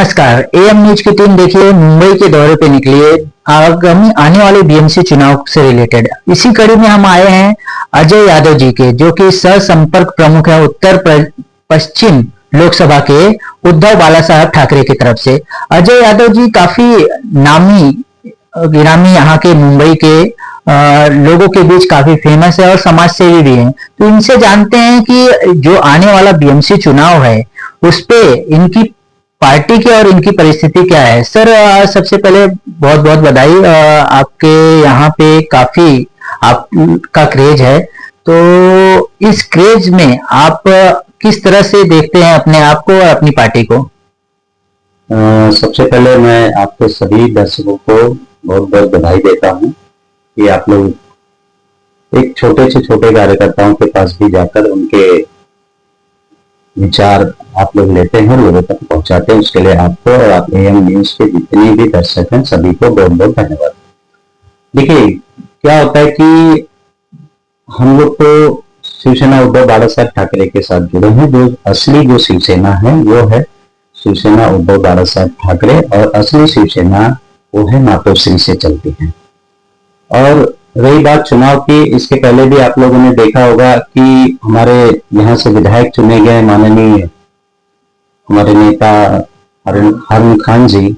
नमस्कार। Am news की team देखिए मुंबई के दौरे पे निकली है आगामी आने वाले बीएमसी चुनाव से रिलेटेड। इसी कड़ी में हम आए हैं अजय यादव जी के, जो कि सह संपर्क प्रमुख है पश्चिम लोकसभा के उद्धव बाला साहब ठाकरे की तरफ से। अजय यादव जी काफी नामी गिरामी यहाँ के मुंबई के लोगों के बीच काफी फेमस है और समाज सेवी भी हैं। तो इनसे जानते हैं कि जो आने वाला बीएमसी चुनाव है उस पे इनकी पार्टी की और इनकी परिस्थिति क्या है। सर, सबसे पहले बहुत बहुत बधाई। आपके यहाँ पे काफी आपका क्रेज है, तो इस क्रेज में आप किस तरह से देखते हैं अपने आप को और अपनी पार्टी को? सबसे पहले मैं आपके सभी दर्शकों को बहुत बहुत बधाई देता हूँ कि आप लोग एक छोटे से छोटे कार्यकर्ताओं के पास भी जाकर उनके विचार आप लोग लेते हैं, लोगों तक पहुंचाते हैं। उसके लिए आपको और आप एएम न्यूज के जितने भी दर्शक हैं सभी को बहुत बहुत धन्यवाद। देखिए, क्या होता है कि हम लोग तो शिवसेना उद्धव बाला साहब ठाकरे के साथ जुड़े हैं। जो असली जो शिवसेना है वो है शिवसेना उद्धव बाला साहब ठाकरे, और असली शिवसेना वो है मातोश्री से चलती है। और रही बात चुनाव की, इसके पहले भी आप लोगों ने देखा होगा कि हमारे यहाँ से विधायक चुने गए माननीय हमारे नेता हारून खान जी,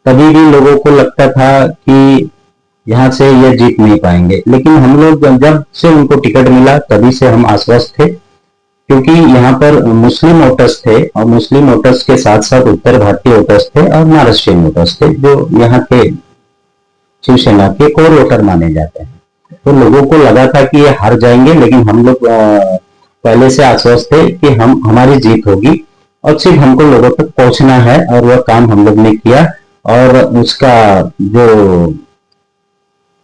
तभी भी लोगों को लगता था कि यहाँ से ये जीत नहीं पाएंगे। लेकिन हम लोग जब से उनको टिकट मिला तभी से हम आश्वस्त थे, क्योंकि यहाँ पर मुस्लिम वोटर्स थे और मुस्लिम वोटर्स के साथ साथ उत्तर भारतीय वोटर्स थे और महाराष्ट्रीयन वोटर्स थे, जो यहाँ के शिवसेना के कोर वोटर माने जाते हैं। तो लोगों को लगा था कि ये हार जाएंगे, लेकिन हम लोग पहले से आश्वस्त थे कि हमारी जीत होगी और सिर्फ हमको लोगों तक पहुंचना है, और वह काम हम लोग ने किया। और उसका जो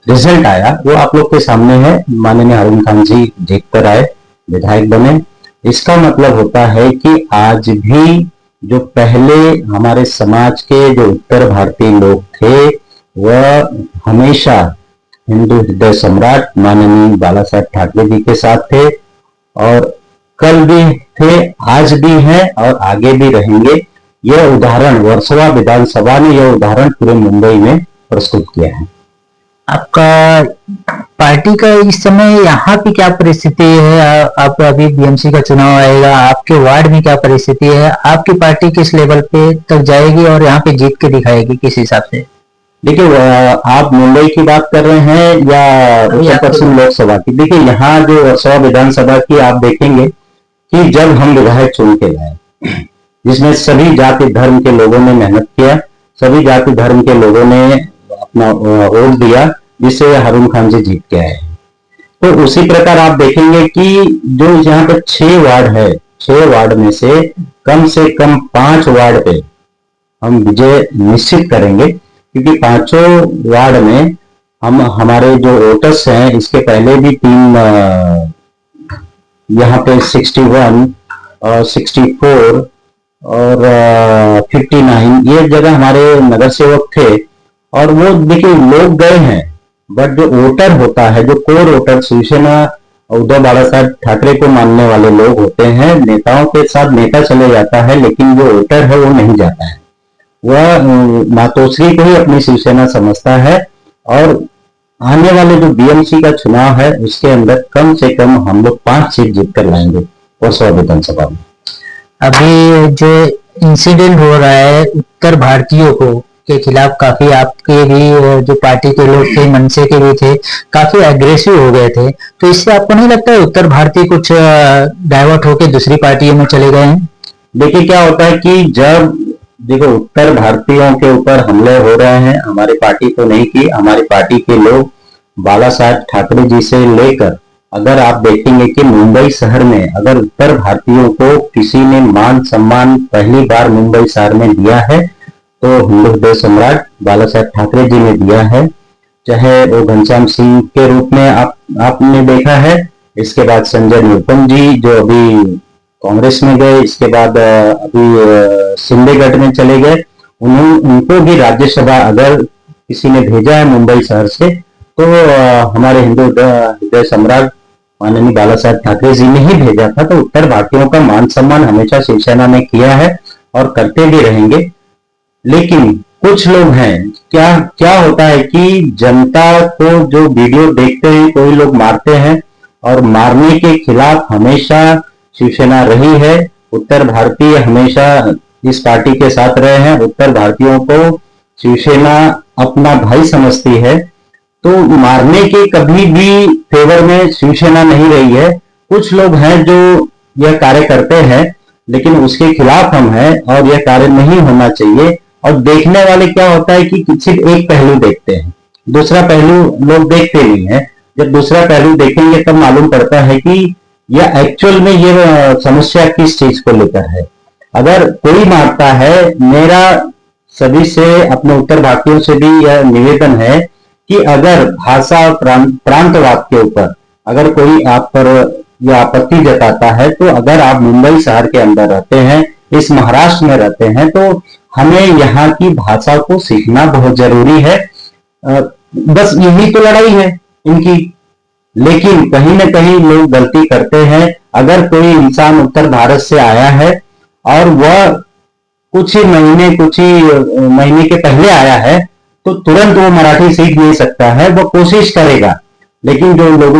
रिजल्ट आया वो आप लोग के सामने है। माननीय हारून खान जी जीत कर आए, विधायक बने। इसका मतलब होता है कि आज भी जो पहले हमारे समाज के जो उत्तर भारतीय लोग थे वह हमेशा हिंदू हृदय सम्राट माननीय बाला साहब ठाकरे जी के साथ थे, और कल भी थे, आज भी हैं और आगे भी रहेंगे। यह उदाहरण वर्सोवा विधानसभा ने यह उदाहरण पूरे मुंबई में प्रस्तुत किया है। आपका पार्टी का इस समय यहाँ की क्या परिस्थिति है? आप अभी बीएमसी का चुनाव आएगा, आपके वार्ड में क्या परिस्थिति है? आपकी पार्टी किस लेवल पे तक जाएगी और यहाँ पे जीत के दिखाएगी किस हिसाब से? देखिए, आप मुंबई की बात कर रहे हैं या उत्तर पश्चिम लोकसभा की? देखिए, यहाँ जो वर्सोवा विधानसभा की आप देखेंगे कि जब हम विधायक चुन के लाए, जिसमें सभी जाति धर्म के लोगों ने मेहनत किया, सभी जाति धर्म के लोगों ने अपना वोट दिया, जिससे हारून खान जी जीत के आए। तो उसी प्रकार आप देखेंगे कि जो यहाँ पे 6 वार्ड है, 6 वार्ड में से कम 5 वार्ड पे हम विजय निश्चित करेंगे, क्योंकि 5 वार्ड में हमारे जो वोटर्स हैं, इसके पहले भी 3 यहाँ पे 61 और 64 और 59 ये जगह हमारे नगर सेवक थे, और वो देखिए लोग गए हैं, बट जो वोटर होता है, जो कोर वोटर शिवसेना उद्धव बाला साहब ठाकरे को मानने वाले लोग होते हैं, नेताओं के साथ नेता चले जाता है, लेकिन जो वोटर है वो नहीं जाता है। वह मातोश्री को ही अपनी शिवसेना समझता है। और आने वाले जो बीएमसी का चुनाव है उसके अंदर कम से कम हम लोग 5 सीट जीत कर लाएंगे वर्सोवा विधानसभा में। अभी जो इंसिडेंट हो रहा है उत्तर भारतीयों को के खिलाफ, काफी आपके भी जो पार्टी के लोग थे, मनसे के भी थे, काफी एग्रेसिव हो गए थे, तो इससे आपको नहीं लगता है उत्तर भारतीय कुछ डाइवर्ट होकर दूसरी पार्टियों में चले गए हैं? देखिए, क्या होता है कि जब देखो उत्तर भारतीयों के ऊपर हमले हो रहे हैं, हमारी पार्टी तो नहीं की, हमारी पार्टी के लोग बाला साहब ठाकरे जी से लेकर, अगर आप देखेंगे कि मुंबई शहर में अगर उत्तर भारतीयों को किसी ने मान सम्मान पहली बार मुंबई शहर में दिया है तो हिंदू हृदय सम्राट बाला साहब ठाकरे जी ने दिया है। चाहे वो घनश्याम सिंह के रूप में आपने देखा है, इसके बाद संजय निरुपम जी जो अभी कांग्रेस में गए, इसके बाद अभी सिंधेगढ़ में चले गए, उनको भी राज्यसभा अगर किसी ने भेजा है मुंबई शहर से तो हमारे हिंदू हृदय सम्राट माननीय बाला साहब ठाकरे जी ने ही भेजा था। तो उत्तर भारतीयों का मान सम्मान हमेशा शिवसेना ने किया है और करते भी रहेंगे। लेकिन कुछ लोग हैं, क्या क्या होता है कि जनता को जो वीडियो देखते हैं, कोई लोग मारते हैं और मारने के खिलाफ हमेशा शिवसेना रही है। उत्तर भारतीय हमेशा इस पार्टी के साथ रहे हैं। उत्तर भारतीयों को शिवसेना अपना भाई समझती है, तो मारने के कभी भी फेवर में शिवसेना नहीं रही है। कुछ लोग हैं जो यह कार्य करते हैं, लेकिन उसके खिलाफ हम हैं और यह कार्य नहीं होना चाहिए। और देखने वाले क्या होता है कि सिर्फ एक पहलू देखते हैं, दूसरा पहलू लोग देखते नहीं है। जब दूसरा पहलू देखेंगे तब मालूम पड़ता है कि यह एक्चुअल में ये समस्या किस चीज को लेकर है। अगर कोई मारता है, मेरा सभी से, अपने उत्तर भारतीयों से भी यह निवेदन है कि अगर भाषा और प्रांतवाद के ऊपर अगर कोई आप पर यह आपत्ति जताता है, तो अगर आप मुंबई शहर के अंदर रहते हैं, इस महाराष्ट्र में रहते हैं, तो हमें यहाँ की भाषा को सीखना बहुत जरूरी है। बस यही तो लड़ाई है इनकी। लेकिन कहीं ना कहीं लोग गलती करते हैं। अगर कोई इंसान उत्तर भारत से आया है और वह कुछ ही महीने के पहले आया है, तो तुरंत वो मराठी सीख नहीं सकता है, वो कोशिश करेगा। लेकिन जो लोग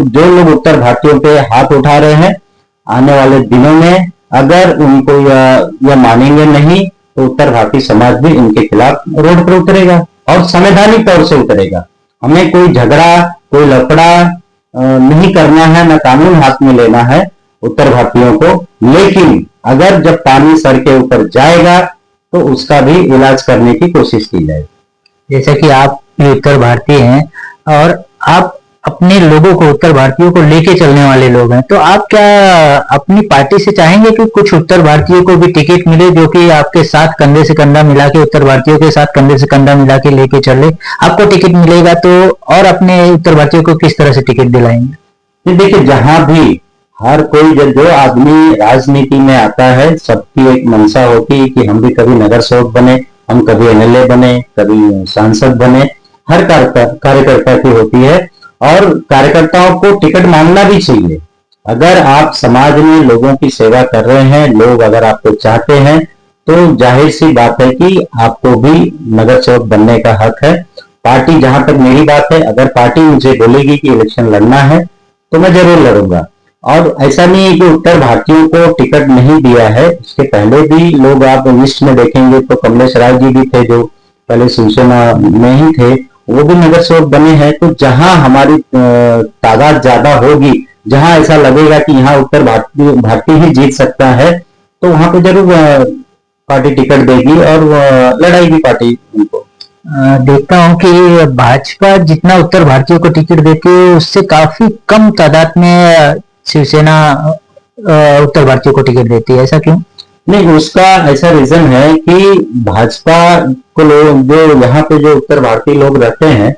उत्तर भारतीयों पे हाथ उठा रहे हैं, आने वाले दिनों में अगर उनको यह मानेंगे नहीं, तो उत्तर भारतीय समाज भी इनके खिलाफ रोड पर उतरेगा और संवैधानिक तौर से उतरेगा। हमें कोई झगड़ा, कोई लफड़ा नहीं करना है, न कानून हाथ में लेना है उत्तर भारतीयों को। लेकिन अगर जब पानी सर के ऊपर जाएगा, तो उसका भी इलाज करने की कोशिश की जाए। जैसा कि आप भी उत्तर भारतीय हैं और आप अपने लोगों को, उत्तर भारतीयों को लेके चलने वाले लोग हैं, तो आप क्या अपनी पार्टी से चाहेंगे कि कुछ उत्तर भारतीयों को भी टिकट मिले, जो कि आपके साथ कंधे से कंधा मिला के, उत्तर भारतीयों के साथ कंधे से कंधा मिला के लेके चले? आपको टिकट मिलेगा तो, और अपने उत्तर भारतीयों को किस तरह से टिकट दिलाएंगे? देखिए, जहां भी हर कोई जो आदमी राजनीति में आता है, सबकी एक मंशा होती है कि हम भी कभी नगर सेवक बने, हम कभी एमएलए बने, कभी सांसद बने। हर कार्यकर्ता की होती है और कार्यकर्ताओं को टिकट मांगना भी चाहिए। अगर आप समाज में लोगों की सेवा कर रहे हैं, लोग अगर आपको चाहते हैं, तो जाहिर सी बात है कि आपको भी नगर सेवक बनने का हक है। पार्टी, जहां तक मेरी बात है, अगर पार्टी मुझे बोलेगी कि इलेक्शन लड़ना है, तो मैं जरूर लड़ूंगा। और ऐसा नहीं है कि उत्तर भारतीयों को टिकट नहीं दिया है, इसके पहले भी लोग, आप लिस्ट में देखेंगे तो कमलेश राय जी भी थे, जो पहले शिवसेना में ही थे, वो भी नगर सेवक बने हैं। तो जहां हमारी तादाद ज्यादा होगी, जहां ऐसा लगेगा कि यहाँ उत्तर भारतीय ही जीत सकता है, तो वहां पे जरूर पार्टी टिकट देगी और लड़ाएगी पार्टी उनको। देखता हूं कि भाजपा जितना उत्तर भारतीयों को टिकट देती है, उससे काफी कम तादाद में शिवसेना उत्तर भारतीयों को टिकट देती है। ऐसा क्यों? नहीं, उसका ऐसा रीजन है कि भाजपा को लोग, जो यहाँ पे जो उत्तर भारतीय लोग रहते हैं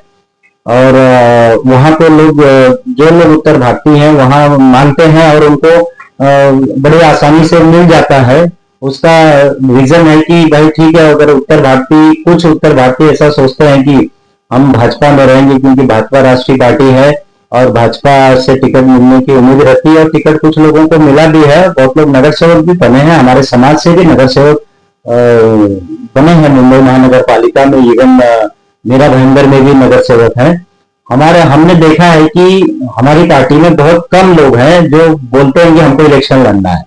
और वहां पे लोग, जो लोग उत्तर भारतीय हैं, वहां मानते हैं और उनको बड़े आसानी से मिल जाता है। उसका रीजन है कि भाई ठीक है, अगर कुछ उत्तर भारतीय ऐसा सोचते हैं कि हम भाजपा में रहेंगे क्योंकि भाजपा राष्ट्रीय पार्टी है और भाजपा से टिकट मिलने की उम्मीद रहती है, और टिकट कुछ लोगों को मिला भी है। बहुत लोग नगर सेवक भी बने हैं, हमारे समाज से भी नगर सेवक बने हैं मुंबई महानगर पालिका में। इवन मेरा भयंगर में भी नगर सेवक है। हमने देखा है कि हमारी पार्टी में बहुत कम लोग हैं जो बोलते हैं कि हमको इलेक्शन लड़ना है,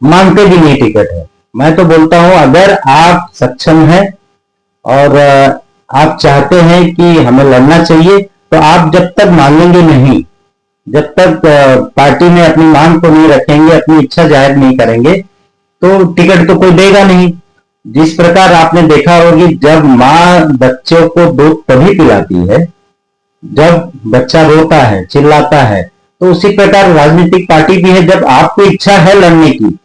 मांगते भी नहीं टिकट है। मैं तो बोलता हूं, अगर आप सक्षम हैं और आप चाहते हैं कि हमें लड़ना चाहिए, तो आप जब तक मांगेंगे नहीं, जब तक पार्टी में अपनी मांग को नहीं रखेंगे, अपनी इच्छा जाहिर नहीं करेंगे, तो टिकट तो कोई देगा नहीं। जिस प्रकार आपने देखा होगी, जब माँ बच्चों को दूध तभी पिलाती है जब बच्चा रोता है, चिल्लाता है, तो उसी प्रकार राजनीतिक पार्टी भी है। जब आपको इच्छा है लड़ने की,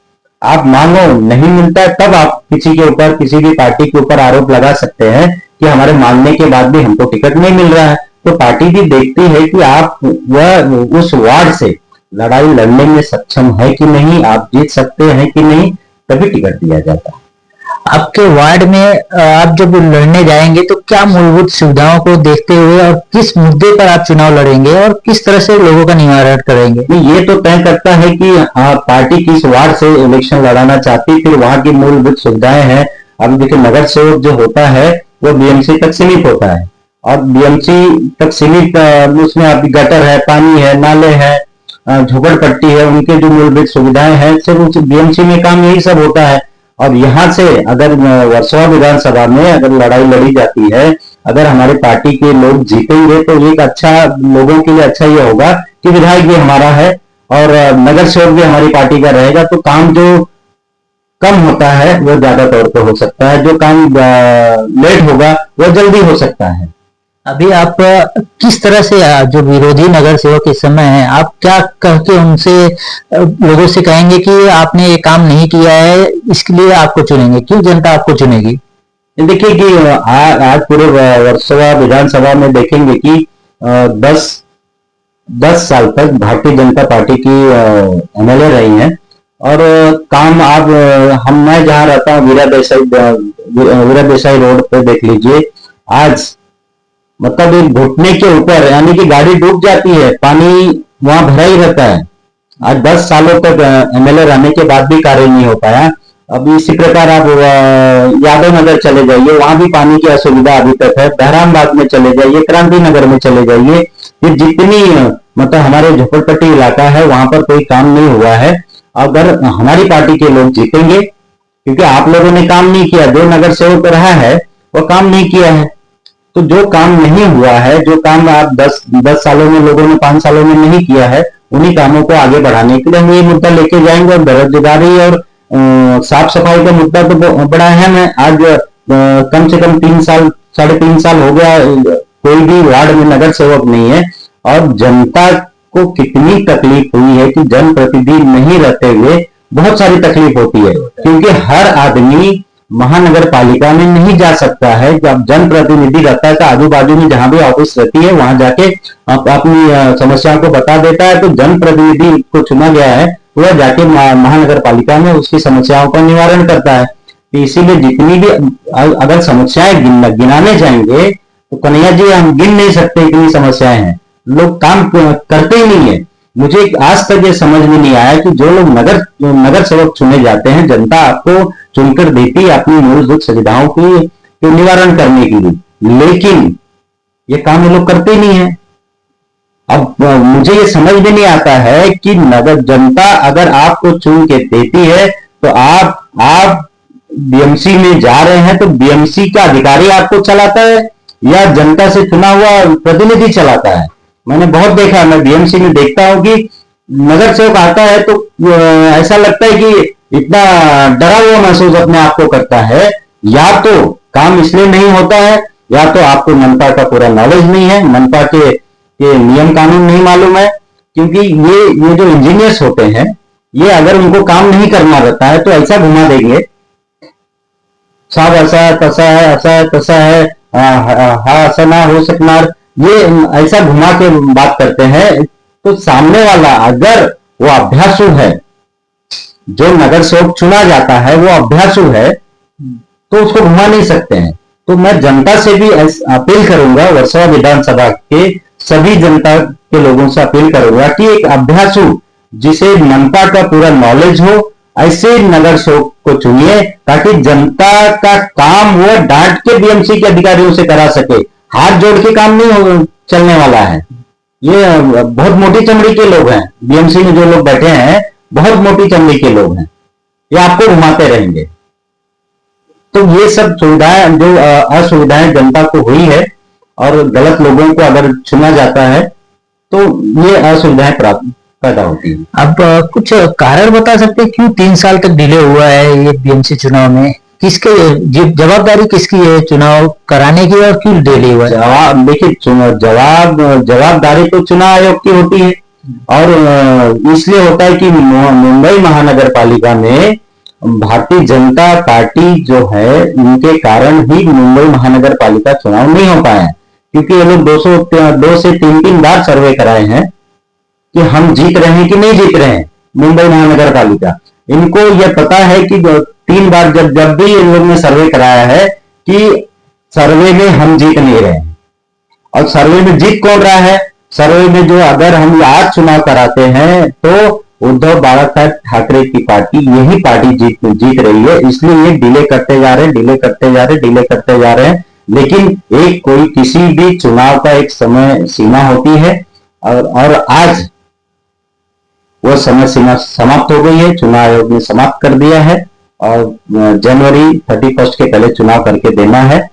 आप मांगो, नहीं मिलता है, तब आप किसी के ऊपर, किसी भी पार्टी के ऊपर आरोप लगा सकते हैं कि हमारे मांगने के बाद भी हमको टिकट नहीं मिल रहा है। तो पार्टी भी देखती है कि आप वह उस वार्ड से लड़ाई लड़ने में सक्षम है कि नहीं, आप जीत सकते हैं कि नहीं, तभी टिकट दिया जाता है। आपके वार्ड में आप जब लड़ने जाएंगे, तो क्या मूलभूत सुविधाओं को देखते हुए और किस मुद्दे पर आप चुनाव लड़ेंगे और किस तरह से लोगों का निवारण करेंगे? ये तो तय करता है कि पार्टी किस वार्ड से इलेक्शन लड़ाना चाहती, फिर वहां की मूलभूत सुविधाएं हैं, अब देखिए नगर सेवक जो होता है वो बीएमसी तक सीमित होता है, और बीएमसी तक सीमित उसमें अभी गटर है, पानी है, नाले है, झोपड़पट्टी है, उनके जो मूलभूत सुविधाएं हैं सिर्फ उस बीएमसी में काम यही सब होता है। और यहाँ से अगर वर्सोवा विधानसभा में अगर लड़ाई लड़ी जाती है, अगर हमारे पार्टी के लोग जीतेंगे तो एक अच्छा, लोगों के लिए अच्छा ये होगा कि विधायक भी हमारा है और नगर सेवक भी हमारी पार्टी का रहेगा, तो काम जो कम होता है वो ज्यादा तौर पर हो सकता है, जो काम लेट होगा वो जल्दी हो सकता है। अभी आप किस तरह से जो विरोधी नगर सेवक इस समय हैं, आप क्या कह के उनसे लोगों से कहेंगे कि आपने ये काम नहीं किया है, इसके लिए आपको चुनेंगे, क्यों जनता आपको चुनेगी? देखिए कि आज पूरे वर्सोवा विधानसभा में देखेंगे कि 10 साल तक भारतीय जनता पार्टी की एमएलए रही हैं, और काम आप मैं जहाँ रहता हूँ वीरा देसाई रोड पे देख लीजिए, आज मतलब एक घुटने के ऊपर, यानी कि गाड़ी डूब जाती है, पानी वहां भरा ही रहता है। आज 10 सालों तक एमएलए रहने के बाद भी कार्य नहीं हो पाया। अब इसी प्रकार आप यादव नगर चले जाइए, वहां भी पानी की असुविधा अभी तक है। बहरामबाग में चले जाइए, क्रांति नगर में चले जाइए, ये जितनी मतलब हमारे झोपड़पट्टी इलाका है वहां पर कोई काम नहीं हुआ है। अगर हमारी पार्टी के लोग जीतेंगे, क्योंकि आप लोगों ने काम नहीं किया, जो नगर सेवक रहा है वो काम नहीं किया है, तो जो काम नहीं हुआ है, जो काम आप 10 सालों में लोगों ने 5 सालों में नहीं किया है, उन्हीं कामों को आगे बढ़ाने के लिए हम ये मुद्दा लेके जाएंगे। और बेरोजगारी और साफ सफाई का मुद्दा तो बड़ा अहम है। आज कम से कम 3 साल 3.5 साल हो गया कोई भी वार्ड में नगर सेवक नहीं है, और जनता को कितनी तकलीफ हुई है कि जनप्रतिनिधि नहीं रहते हुए बहुत सारी तकलीफ होती है, क्योंकि हर आदमी महानगर पालिका में नहीं जा सकता है। जब जनप्रतिनिधि रहता है तो आजू बाजू में जहां भी ऑफिस रहती है वहां जाके अपनी समस्याओं को बता देता है, तो जनप्रतिनिधि को चुना गया है वह जाके महानगर पालिका में उसकी समस्याओं का निवारण करता है। तो इसीलिए जितनी भी अगर समस्याएं गिनाने जाएंगे तो कन्हैया जी हम गिन नहीं सकते इतनी समस्याएं हैं, लोग काम करते ही नहीं है। मुझे आज तक ये समझ में नहीं आया कि जो लोग नगर सेवक चुने जाते हैं, जनता आपको चुनकर देती है अपनी मूलभूत सुविधाओं की निवारण करने के लिए, लेकिन ये काम ये लोग करते ही नहीं है। अब मुझे ये समझ में नहीं आता है कि नगर जनता अगर आपको चुन के देती है तो आप बीएमसी में जा रहे हैं तो बीएमसी का अधिकारी आपको चलाता है या जनता से चुना हुआ प्रतिनिधि चलाता है। मैंने बहुत देखा, मैं बीएमसी में देखता हूं कि नगर सेवक आता है तो ऐसा लगता है कि इतना डरा हुआ महसूस अपने आप को करता है। या तो काम इसलिए नहीं होता है, या तो आपको मनपा का पूरा नॉलेज नहीं है, मनपा के नियम कानून नहीं मालूम है। क्योंकि ये जो इंजीनियर्स होते हैं, ये अगर उनको काम नहीं करना रहता है तो ऐसा घुमा देंगे, साहब ऐसा है, तसा है, ऐसा है, तसा है, हाँ ऐसा ना हो सकना, ये ऐसा घुमा के बात करते हैं। तो सामने वाला अगर वो अभ्यासु है, जो नगर सेवक चुना जाता है वो अभ्यासु है, तो उसको घुमा नहीं सकते हैं। तो मैं जनता से भी अपील करूंगा, वर्सोवा विधानसभा के सभी जनता के लोगों से अपील करूंगा कि एक अभ्यासु जिसे मनपा का पूरा नॉलेज हो, ऐसे नगर सेवक को चुनिए, ताकि जनता का काम वो डांट के बीएमसी के अधिकारियों से करा सके। हाथ जोड़ के काम नहीं चलने वाला है। ये बहुत मोटी चमड़ी के लोग हैं, बीएमसी में जो लोग बैठे हैं बहुत मोटी चमड़ी के लोग हैं, ये आपको घुमाते रहेंगे। तो ये सब सुविधाएं, जो असुविधाएं जनता को हुई है और गलत लोगों को अगर चुना जाता है तो ये असुविधाएं पैदा होती है। आप कुछ कारण बता सकते हैं क्यों 3 साल तक डिले हुआ है ये बीएमसी चुनाव में? किसके जवाबदारी किसकी है चुनाव कराने की, और क्यों डिले हुआ है? देखिए जवाबदारी तो चुनाव आयोग की होती है, और इसलिए होता है कि मुंबई महानगर पालिका में भारतीय जनता पार्टी जो है, इनके कारण ही मुंबई महानगर पालिका चुनाव नहीं हो पाया है। क्योंकि ये लोग 2 से 3 बार सर्वे कराए हैं कि हम जीत रहे हैं कि नहीं जीत रहे हैं मुंबई महानगर पालिका। इनको यह पता है कि 3 बार जब भी इन लोगों ने सर्वे कराया है कि सर्वे में हम जीत नहीं रहे हैं। और सर्वे में जीत कौन रहा है? सर्वे में जो अगर हम आज चुनाव कराते हैं तो उद्धव बाळासाहेब ठाकरे की पार्टी, यही पार्टी जीत रही है, इसलिए ये डिले करते जा रहे हैं, डिले करते जा रहे हैं, डिले करते जा रहे हैं। लेकिन एक कोई किसी भी चुनाव का एक समय सीमा होती है और आज वो समय सीमा समाप्त हो गई है, चुनाव आयोग ने समाप्त कर दिया है और जनवरी 31 के पहले चुनाव करके देना है।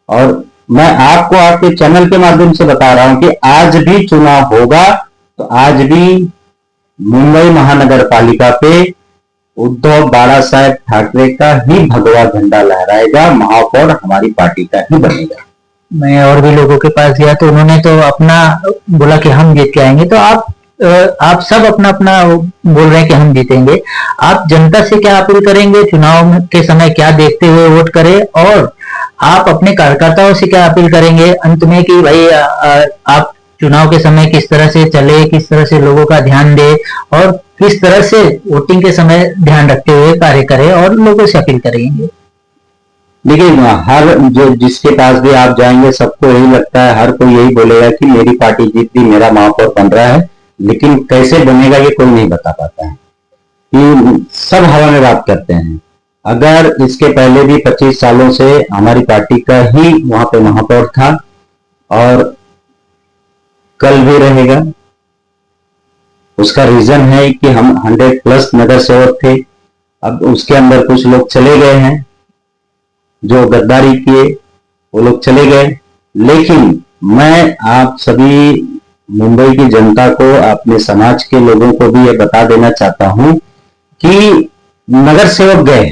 और मैं आपको आपके चैनल के माध्यम से बता रहा हूं कि आज भी चुनाव होगा तो आज भी मुंबई महानगर पालिका पे उद्धव बाळासाहेब ठाकरे का ही भगवा झंडा लहराएगा, महापौर हमारी पार्टी का ही बनेगा। मैं और भी लोगों के पास गया तो उन्होंने तो अपना बोला कि हम जीत के आएंगे। तो आप सब अपना अपना बोल रहे हैं कि हम जीतेंगे। आप जनता से क्या अपील करेंगे, चुनाव के समय क्या देखते हुए वोट करें, और आप अपने कार्यकर्ताओं से क्या अपील करेंगे अंत में कि भाई आप चुनाव के समय किस तरह से चले, किस तरह से लोगों का ध्यान दे और किस तरह से वोटिंग के समय ध्यान रखते हुए कार्य करें और लोगों से अपील करेंगे? देखिए, हर जो जिसके पास भी आप जाएंगे सबको यही लगता है, हर कोई यही बोलेगा कि मेरी पार्टी जीतती, मेरा महापौर बन रहा है, लेकिन कैसे बनेगा ये कोई नहीं बता पाता है, कि सब हवा में बात करते हैं। अगर इसके पहले भी 25 सालों से हमारी पार्टी का ही वहां पे महापौर था और कल भी रहेगा। उसका रीजन है कि हम 100+ नगर सेवक थे, अब उसके अंदर कुछ लोग चले गए हैं, जो गद्दारी किए वो लोग चले गए। लेकिन मैं आप सभी मुंबई की जनता को, अपने समाज के लोगों को भी ये बता देना चाहता हूं कि नगर सेवक गए,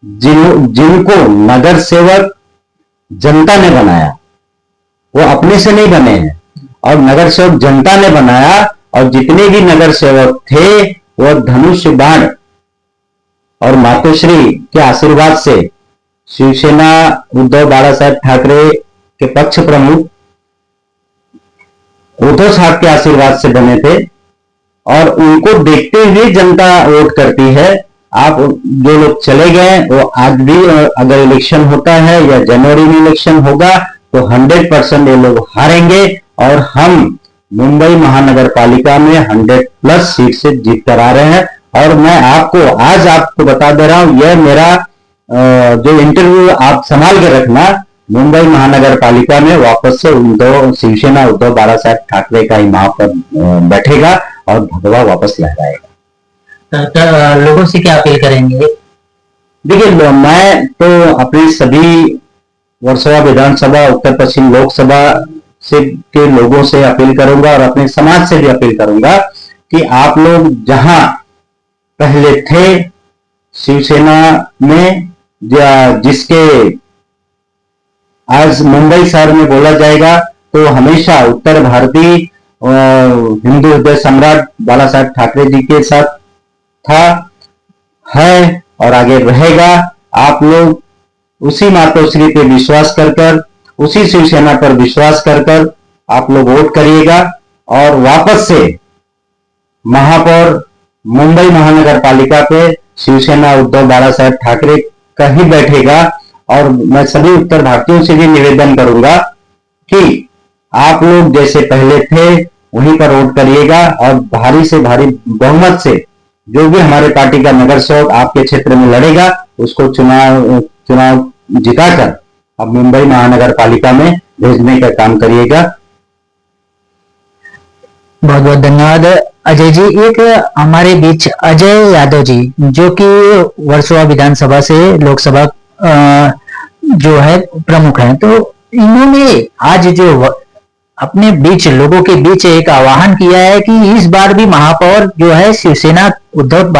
जिनको नगर सेवक जनता ने बनाया, वो अपने से नहीं बने हैं, और नगर सेवक जनता ने बनाया, और जितने भी नगर सेवक थे वो धनुष बाण और मातोश्री के आशीर्वाद से, शिवसेना उद्धव बाळासाहेब ठाकरे के पक्ष प्रमुख उद्धव साहब के आशीर्वाद से बने थे, और उनको देखते हुए जनता वोट करती है। आप जो लोग चले गए वो आज भी, अगर इलेक्शन होता है या जनवरी में इलेक्शन होगा तो 100% ये लोग हारेंगे और हम मुंबई महानगर पालिका में 100+ सीट से जीत कर आ रहे हैं। और मैं आज आपको बता दे रहा हूं, यह मेरा जो इंटरव्यू आप संभाल के रखना, मुंबई महानगर पालिका में वापस से शिवसेना उद्धव बाळासाहेब ठाकरे का ही महापौर बैठेगा और भगवा वापस लहराएगा। लोगों से क्या अपील करेंगे? देखिए, मैं तो अपनी सभी वर्सोवा विधानसभा, उत्तर पश्चिम लोकसभा से के लोगों से अपील करूंगा और अपने समाज से भी अपील करूंगा कि आप लोग जहां पहले थे शिवसेना में, जिसके आज मुंबई शहर में बोला जाएगा तो हमेशा उत्तर भारतीय हिंदू हृदय सम्राट बाला साहेब ठाकरे जी के साथ था, है और आगे रहेगा। आप लोग उसी मातोश्री पे विश्वास कर उसी शिवसेना पर विश्वास कर आप लोग वोट करिएगा और वापस से महापौर मुंबई महानगर पालिका पे शिवसेना उद्धव बाळासाहेब ठाकरे का ही बैठेगा। और मैं सभी उत्तर भारतीयों से भी निवेदन करूंगा कि आप लोग जैसे पहले थे वहीं पर वोट करिएगा और भारी से भारी बहुमत से जो भी हमारे पार्टी का नगर सेवक आपके क्षेत्र में लड़ेगा उसको चुनाव जिताकर अब मुंबई महानगर पालिका में भेजने का काम करिएगा। बहुत बहुत धन्यवाद अजय जी। एक हमारे बीच अजय यादव जी, जो कि वर्सोवा विधानसभा से लोकसभा जो है प्रमुख हैं, तो इन्होंने आज जो अपने बीच लोगों के बीच एक आह्वान किया है कि इस बार भी महापौर जो है शिवसेना उद्धव